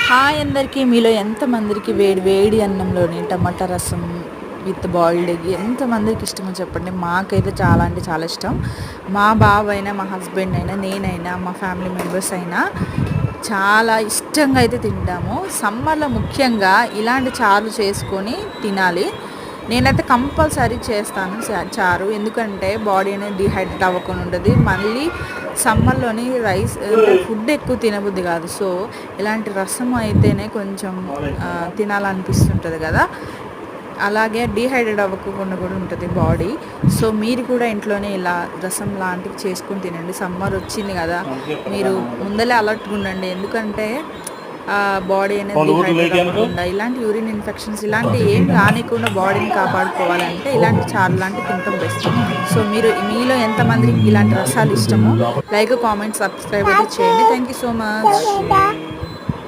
Hi అందరికీ. మీలో ఎంతమందికి వేడి వేడి అన్నంలోని టమాటా రసం విత్ బాయిల్డ్ ఎగ్ ఎంతమందికి ఇష్టమో చెప్పండి. మాకైతే చాలా అంటే చాలా ఇష్టం. మా బావ అయినా, మా హస్బెండ్ అయినా, నేనైనా, మా ఫ్యామిలీ మెంబర్స్ అయినా చాలా ఇష్టంగా అయితే తింటాము. సమ్మర్లో ముఖ్యంగా ఇలాంటి చారు చేసుకొని తినాలి. నేనైతే కంపల్సరీ చేస్తాను చారు. ఎందుకంటే బాడీ అనేది డిహైడ్రేట్ అవ్వకుండా ఉంటుంది. మళ్ళీ సమ్మర్లోని రైస్ ఫుడ్ ఎక్కువ తినబుద్ధి కాదు. సో ఇలాంటి రసం అయితేనే కొంచెం తినాలనిపిస్తుంటుంది కదా. అలాగే డీహైడ్రేట్ అవ్వకుండా కూడా ఉంటుంది బాడీ. సో మీరు కూడా ఇంట్లోనే ఇలా రసం లాంటివి చేసుకుని తినండి. సమ్మర్ వచ్చింది కదా, మీరు ముందలే అలర్ట్గా ఉండండి. ఎందుకంటే బాడీ అనేది డిహైడ్రేట్ అవ్వకుండా, ఇలాంటి యూరిన్ ఇన్ఫెక్షన్స్ ఇలాంటి ఏం రానికుండా బాడీని కాపాడుకోవాలంటే ఇలాంటి చారు లాంటివి తినటం బెస్ట్. సో మీలో ఎంతమందికి ఇలాంటి రసాలు ఇష్టమో లైక్, కామెంట్, సబ్స్క్రైబ్ అయితే చేయండి. Thank you so much.